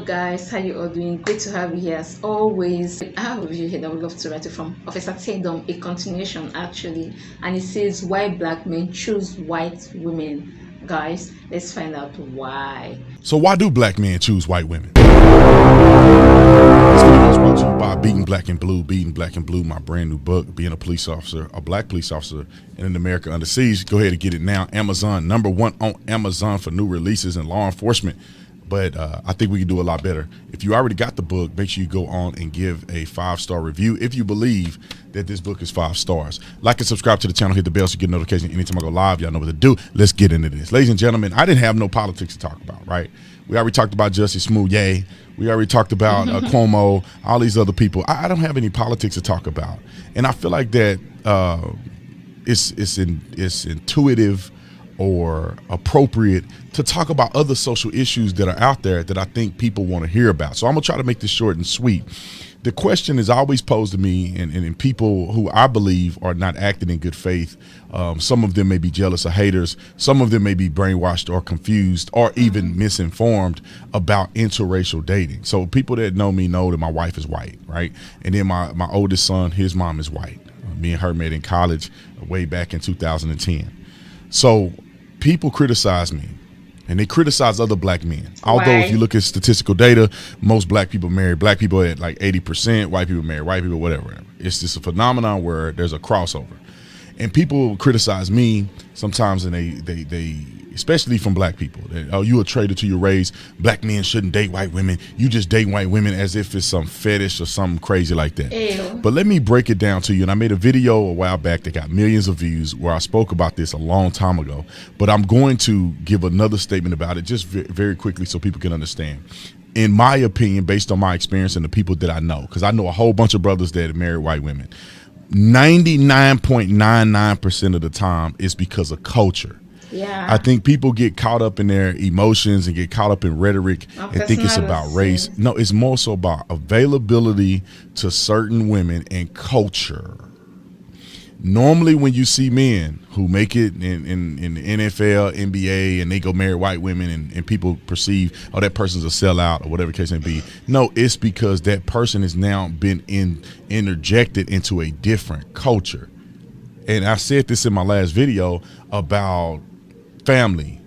guys, how you all doing? Great to have you here as always. I have a video here that I would love to write it from Officer Tatum, a continuation actually, and it says why black men choose white women. Guys, let's find out why. So why do black men choose white women? This video is brought to you by Beating Black and Blue. Beating Black and Blue, my brand new book, being a police officer, a black police officer in an America under siege. Go ahead and get it now. Amazon, #1 on Amazon for new releases and law enforcement. But I think we can do a lot better. If you already got the book, make sure you go on and give a 5-star review if you believe that this book is 5 stars. Like and subscribe to the channel, hit the bell so you get a notification anytime I go live. Y'all know what to do. Let's get into this. Ladies and gentlemen, I didn't have no politics to talk about, right? We already talked about Justice Smollett. We already talked about Cuomo, all these other people. I don't have any politics to talk about. And I feel like that it's intuitive or appropriate to talk about other social issues that are out there that I think people want to hear about. So I'm gonna try to make this short and sweet. The question is always posed to me, and people who I believe are not acting in good faith. Some of them may be jealous or haters. Some of them may be brainwashed or confused or even misinformed about interracial dating. So people that know me know that my wife is white, right? And then my oldest son, his mom is white. Me and her met in college way back in 2010. So people criticize me, and they criticize other black men. Although if you look at statistical data, most black people marry black people at like 80%, white people marry white people, whatever. It's just a phenomenon where there's a crossover. And people criticize me sometimes, and they especially from black people, that, oh, you a traitor to your race. Black men shouldn't date white women. You just date white women as if it's some fetish or something crazy like that. Ew. But let me break it down to you. And I made a video a while back that got millions of views where I spoke about this a long time ago. But I'm going to give another statement about it just very quickly so people can understand. In my opinion, based on my experience and the people that I know, because I know a whole bunch of brothers that have married white women, 99.99% of the time is because of culture. Yeah. I think people get caught up in their emotions and get caught up in rhetoric and think it's about race. No, it's more so about availability to certain women and culture. Normally when you see men who make it in the NFL, NBA, and they go marry white women and people perceive, oh, that person's a sellout or whatever the case may be. No, it's because that person has now been interjected into a different culture. And I said this in my last video about family.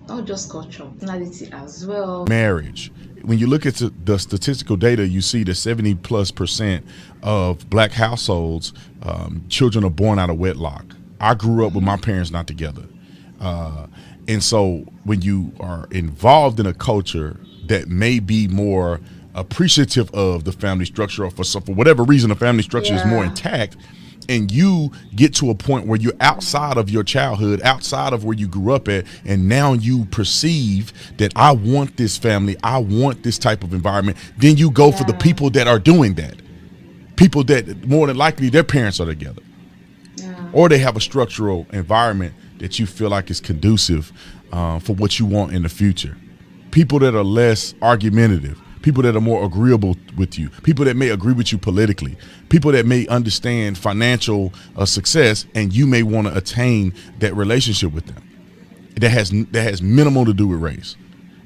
Not just culture, personality as well. Marriage. When you look at the statistical data, you see that 70+% of black households, children are born out of wedlock. I grew up with my parents not together. And so when you are involved in a culture that may be more appreciative of the family structure, or for whatever reason the family structure is more intact, and you get to a point where you're outside of your childhood, outside of where you grew up at, and now you perceive that I want this family, I want this type of environment, then you go for the people that are doing that. People that more than likely their parents are together. Or they have a structural environment that you feel like is conducive for what you want in the future. People that are less argumentative. People that are more agreeable with you, people that may agree with you politically, people that may understand financial success, and you may want to attain that relationship with them. That has minimal to do with race.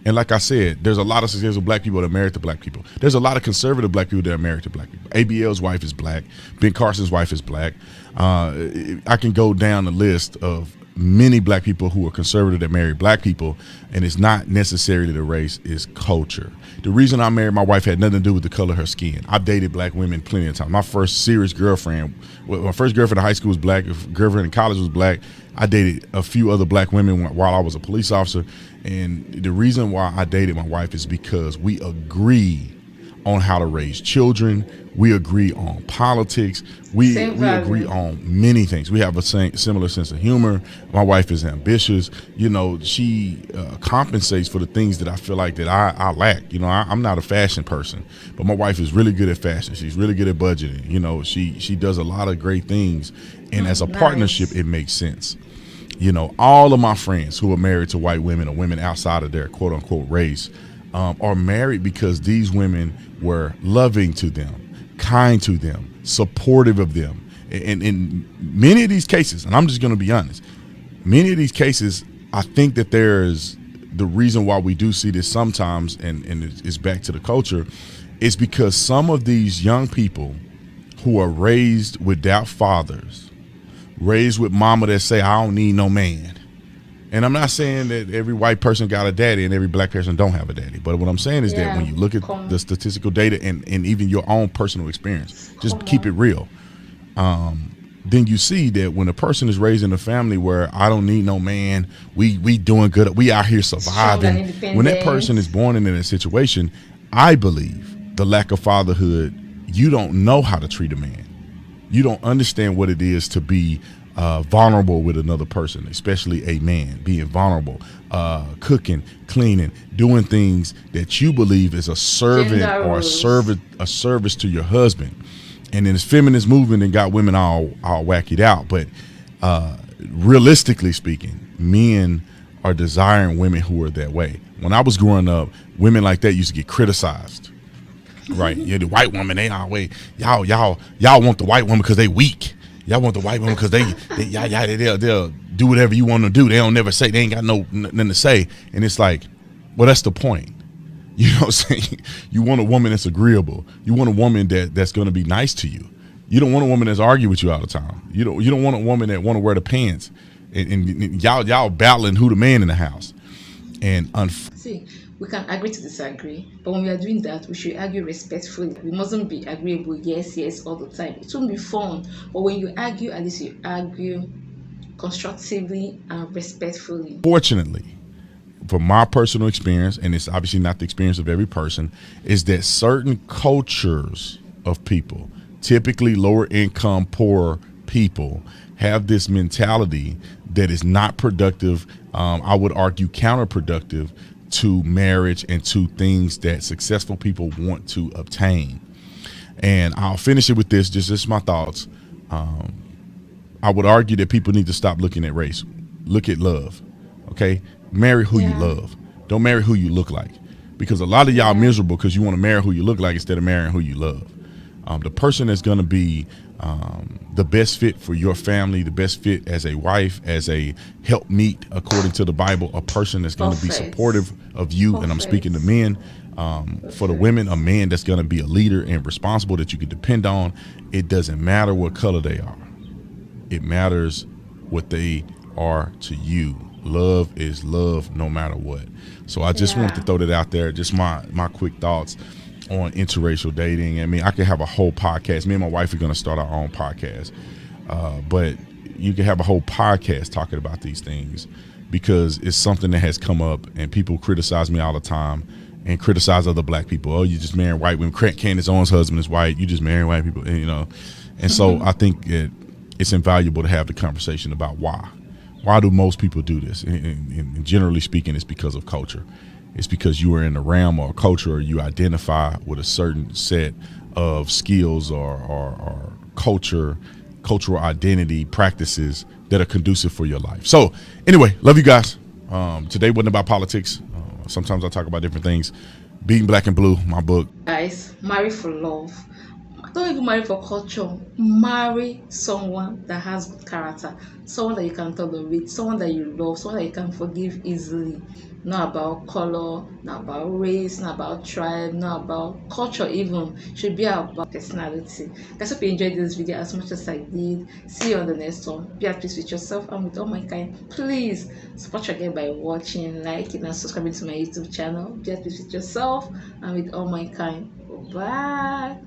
And like I said, there's a lot of successful black people that are married to black people. There's a lot of conservative black people that are married to black people. ABL's wife is black. Ben Carson's wife is black. I can go down the list of many black people who are conservative that marry black people, and it's not necessarily the race, it's culture. The reason I married my wife had nothing to do with the color of her skin. I've dated black women plenty of times. My first serious girlfriend, my first girlfriend in high school was black, girlfriend in college was black. I dated a few other black women while I was a police officer, and the reason why I dated my wife is because we agree on how to raise children. We agree on politics. We agree on many things. We have a similar sense of humor. My wife is ambitious. You know, she compensates for the things that I feel like that I lack. You know, I'm not a fashion person, but my wife is really good at fashion. She's really good at budgeting. You know, she does a lot of great things, and as a partnership, it makes sense. You know, all of my friends who are married to white women or women outside of their quote unquote race are married because these women were loving to them, kind to them, supportive of them. And in many of these cases, and I'm just going to be honest, many of these cases, I think that there's the reason why we do see this sometimes, and it's back to the culture, is because some of these young people who are raised without fathers, raised with mama that say, I don't need no man. And I'm not saying that every white person got a daddy and every black person don't have a daddy. But what I'm saying is that when you look at the statistical data and even your own personal experience, just keep it real. Then you see that when a person is raised in a family where I don't need no man, we doing good, we out here surviving. When that person is born into that situation, I believe the lack of fatherhood, you don't know how to treat a man. You don't understand what it is to be vulnerable with another person, especially a man, being vulnerable, cooking, cleaning, doing things that you believe is a servant or a service to your husband. And then this feminist movement and got women all whacked out. But realistically speaking, men are desiring women who are that way. When I was growing up, women like that used to get criticized. Right? Yeah, the white woman, they always y'all want the white woman because they weak. Y'all want the white woman because they'll do whatever you want to do. They don't never say, they ain't got nothing to say. And it's like, well, that's the point. You know what I'm saying? You want a woman that's agreeable. You want a woman that's going to be nice to you. You don't want a woman that's argue with you all the time. You don't want a woman that want to wear the pants. And y'all battling who the man in the house. And see, we can agree to disagree, but when we are doing that, we should argue respectfully. We mustn't be agreeable, yes, all the time. It won't be fun. But when you argue, at least you argue constructively and respectfully. Fortunately, from my personal experience, and it's obviously not the experience of every person, is that certain cultures of people, typically lower income, poor people, have this mentality that is not productive. I would argue counterproductive to marriage and to things that successful people want to obtain. And I'll finish it with this, just my thoughts. I would argue that people need to stop looking at race. Look at love, okay? Marry who you love. Don't marry who you look like. Because a lot of y'all miserable because you want to marry who you look like instead of marrying who you love. The person that's going to be the best fit for your family, the best fit as a wife, as a helpmeet, according to the Bible, a person that's going to be supportive of you. And I'm speaking to men. For the women, a man that's going to be a leader and responsible that you can depend on. It doesn't matter what color they are. It matters what they are to you. Love is love no matter what. So I just wanted to throw that out there. Just my quick thoughts on interracial dating. I mean, I could have a whole podcast. Me and my wife are going to start our own podcast. But you can have a whole podcast talking about these things because it's something that has come up and people criticize me all the time and criticize other black people. Oh, you just marrying white women. Candace Owens' husband is white. You just marrying white people, and, you know. And so I think it's invaluable to have the conversation about why. Why do most people do this? And generally speaking, it's because of culture. It's because you are in a realm or a culture or you identify with a certain set of skills or cultural identity practices that are conducive for your life. So anyway, love you guys. Today wasn't about politics. Sometimes I talk about different things. Being Black and Blue, my book. Guys, marry for love. Don't even marry for culture. Marry someone that has good character, someone that you can tolerate, someone that you love, someone that you can forgive easily. Not about color, not about race, not about tribe, not about culture even. Should be about personality. Guys, hope you enjoyed this video as much as I did. See you on the next one. Be at peace with yourself and with all mankind. Please support your girl by watching, liking, and subscribing to my YouTube channel. Be at peace with yourself and with all mankind. Bye.